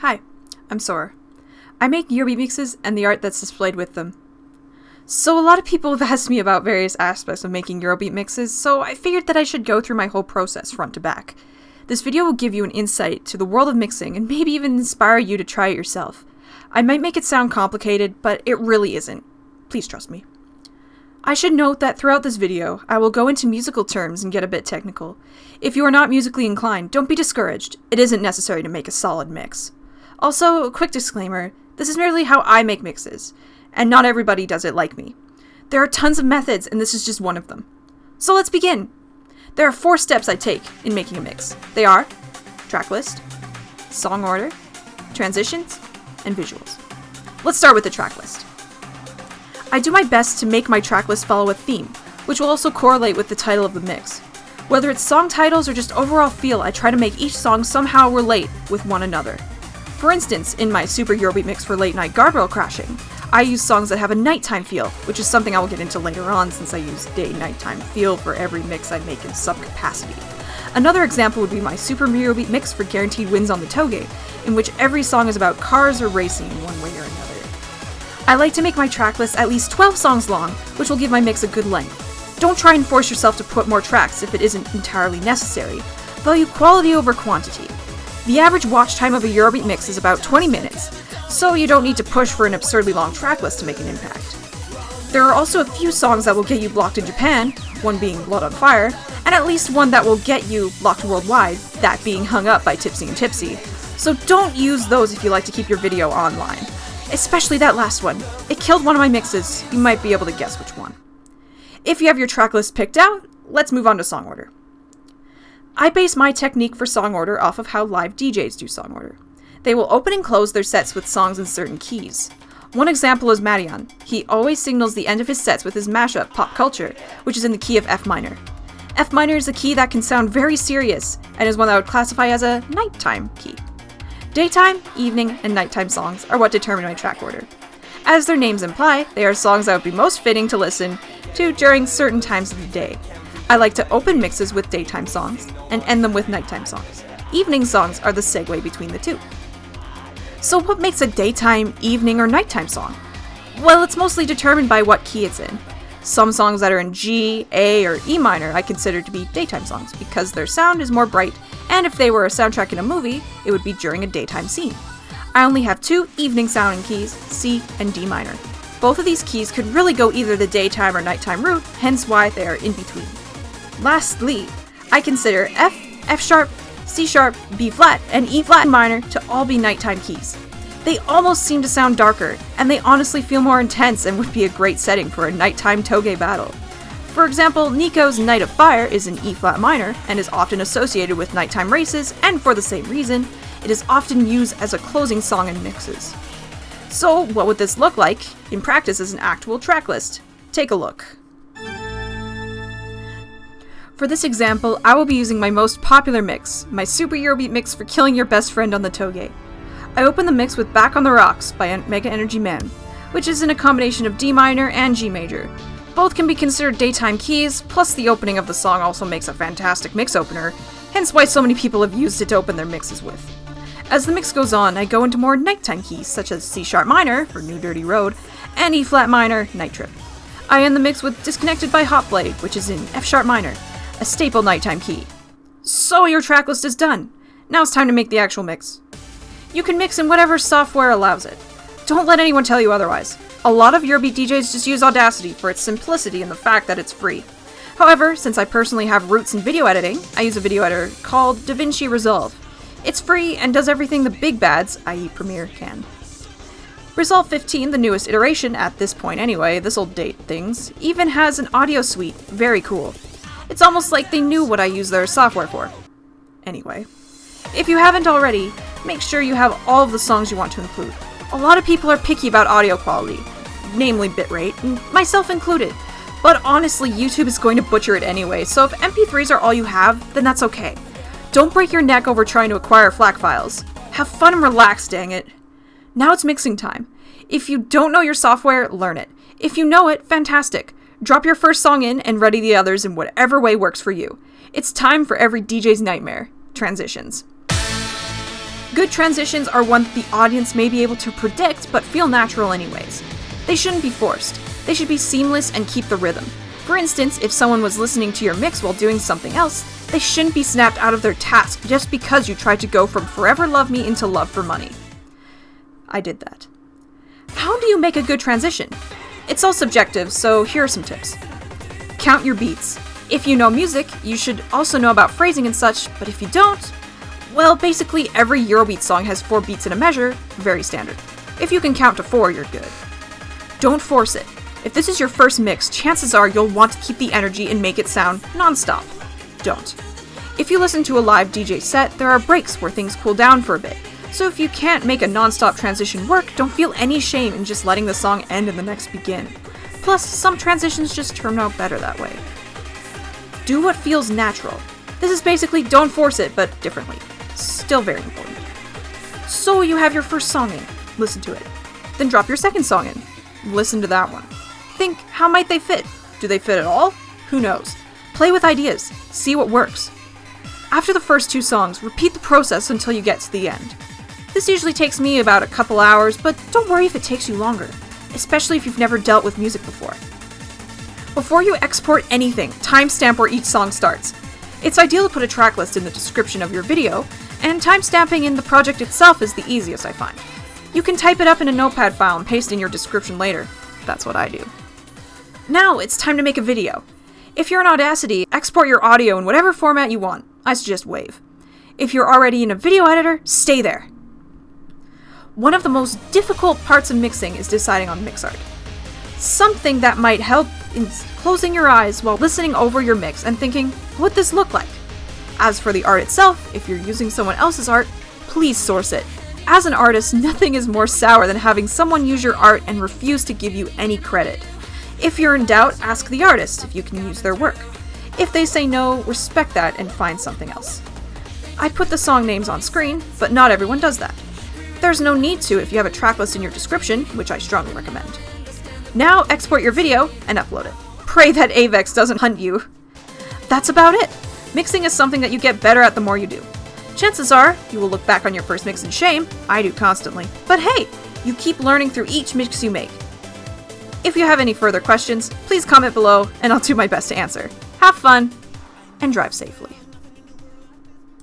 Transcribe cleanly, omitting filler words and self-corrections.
Hi, I'm Soarer. I make Eurobeat mixes and the art that's displayed with them. So a lot of people have asked me about various aspects of making Eurobeat mixes, so I figured that I should go through my whole process front to back. This video will give you an insight to the world of mixing and maybe even inspire you to try it yourself. I might make it sound complicated, but it really isn't. Please trust me. I should note that throughout this video, I will go into musical terms and get a bit technical. If you are not musically inclined, don't be discouraged. It isn't necessary to make a solid mix. Also, a quick disclaimer, this is merely how I make mixes, and not everybody does it like me. There are tons of methods, and this is just one of them. So let's begin! There are 4 steps I take in making a mix. They are tracklist, song order, transitions, and visuals. Let's start with the tracklist. I do my best to make my tracklist follow a theme, which will also correlate with the title of the mix. Whether it's song titles or just overall feel, I try to make each song somehow relate with one another. For instance, in my super Eurobeat mix for late night guardrail crashing, I use songs that have a nighttime feel, which is something I will get into later on since I use day-nighttime feel for every mix I make in sub-capacity. Another example would be my super Eurobeat mix for guaranteed wins on the toge, in which every song is about cars or racing in one way or another. I like to make my tracklist at least 12 songs long, which will give my mix a good length. Don't try and force yourself to put more tracks if it isn't entirely necessary. Value quality over quantity. The average watch time of a Eurobeat mix is about 20 minutes, so you don't need to push for an absurdly long tracklist to make an impact. There are also a few songs that will get you blocked in Japan, one being Blood on Fire, and at least one that will get you blocked worldwide, that being Hung Up by Tipsy and Tipsy, so don't use those if you like to keep your video online. Especially that last one. It killed one of my mixes, you might be able to guess which one. If you have your tracklist picked out, let's move on to song order. I base my technique for song order off of how live DJs do song order. They will open and close their sets with songs in certain keys. One example is Marian. He always signals the end of his sets with his mashup, Pop Culture, which is in the key of F minor. F minor is a key that can sound very serious, and is one that I would classify as a nighttime key. Daytime, evening, and nighttime songs are what determine my track order. As their names imply, they are songs that would be most fitting to listen to during certain times of the day. I like to open mixes with daytime songs, and end them with nighttime songs. Evening songs are the segue between the two. So what makes a daytime, evening, or nighttime song? Well, it's mostly determined by what key it's in. Some songs that are in G, A, or E minor I consider to be daytime songs because their sound is more bright, and if they were a soundtrack in a movie, it would be during a daytime scene. I only have 2 evening sounding keys, C and D minor. Both of these keys could really go either the daytime or nighttime route, hence why they are in between. Lastly, I consider F, F sharp, C sharp, B flat, and E flat minor to all be nighttime keys. They almost seem to sound darker, and they honestly feel more intense and would be a great setting for a nighttime toge battle. For example, NIKO's Night of Fire is in E flat minor, and is often associated with nighttime races, and for the same reason, it is often used as a closing song in mixes. So what would this look like in practice as an actual tracklist? Take a look. For this example, I will be using my most popular mix, my super Eurobeat mix for killing your best friend on the toge. I open the mix with Back on the Rocks by Mega Energy Man, which is in a combination of D minor and G major. Both can be considered daytime keys, plus the opening of the song also makes a fantastic mix opener, hence why so many people have used it to open their mixes with. As the mix goes on, I go into more nighttime keys, such as C sharp minor for New Dirty Road, and E flat minor, Night Trip. I end the mix with Disconnected by HOTBLADE, which is in F sharp minor, a staple nighttime key. So your tracklist is done. Now it's time to make the actual mix. You can mix in whatever software allows it. Don't let anyone tell you otherwise. A lot of Eurobeat DJs just use Audacity for its simplicity and the fact that it's free. However, since I personally have roots in video editing, I use a video editor called DaVinci Resolve. It's free and does everything the big bads, i.e. Premiere, can. Resolve 15, the newest iteration, at this point anyway, this'll date things, even has an audio suite. Very cool. It's almost like they knew what I use their software for. Anyway, if you haven't already, make sure you have all of the songs you want to include. A lot of people are picky about audio quality, namely bitrate, and myself included. But honestly, YouTube is going to butcher it anyway, so if MP3s are all you have, then that's okay. Don't break your neck over trying to acquire FLAC files. Have fun and relax, dang it. Now it's mixing time. If you don't know your software, learn it. If you know it, fantastic. Drop your first song in and ready the others in whatever way works for you. It's time for every DJ's nightmare. Transitions. Good transitions are one that the audience may be able to predict but feel natural anyways. They shouldn't be forced. They should be seamless and keep the rhythm. For instance, if someone was listening to your mix while doing something else, they shouldn't be snapped out of their task just because you tried to go from Forever Love Me into Love for Money. I did that. How do you make a good transition? It's all subjective, so here are some tips. Count your beats. If you know music, you should also know about phrasing and such, but if you don't, well, basically every Eurobeat song has 4 beats in a measure, very standard. If you can count to 4, you're good. Don't force it. If this is your first mix, chances are you'll want to keep the energy and make it sound non-stop. Don't. If you listen to a live DJ set, there are breaks where things cool down for a bit. So if you can't make a non-stop transition work, don't feel any shame in just letting the song end and the next begin. Plus, some transitions just turn out better that way. Do what feels natural. This is basically don't force it, but differently. Still very important. So you have your first song in. Listen to it. Then drop your second song in. Listen to that one. Think, how might they fit? Do they fit at all? Who knows? Play with ideas. See what works. After the first 2 songs, repeat the process until you get to the end. This usually takes me about a couple hours, but don't worry if it takes you longer, especially if you've never dealt with music before. Before you export anything, timestamp where each song starts. It's ideal to put a track list in the description of your video, and timestamping in the project itself is the easiest I find. You can type it up in a notepad file and paste in your description later. That's what I do. Now it's time to make a video. If you're in Audacity, export your audio in whatever format you want. I suggest WAV. If you're already in a video editor, stay there. One of the most difficult parts of mixing is deciding on mix art. Something that might help is closing your eyes while listening over your mix and thinking, what'd this look like? As for the art itself, if you're using someone else's art, please source it. As an artist, nothing is more sour than having someone use your art and refuse to give you any credit. If you're in doubt, ask the artist if you can use their work. If they say no, respect that and find something else. I put the song names on screen, but not everyone does that. There's no need to if you have a tracklist in your description, which I strongly recommend. Now export your video and upload it. Pray that AVEX doesn't hunt you. That's about it. Mixing is something that you get better at the more you do. Chances are, you will look back on your first mix in shame. I do constantly. But hey, you keep learning through each mix you make. If you have any further questions, please comment below and I'll do my best to answer. Have fun and drive safely.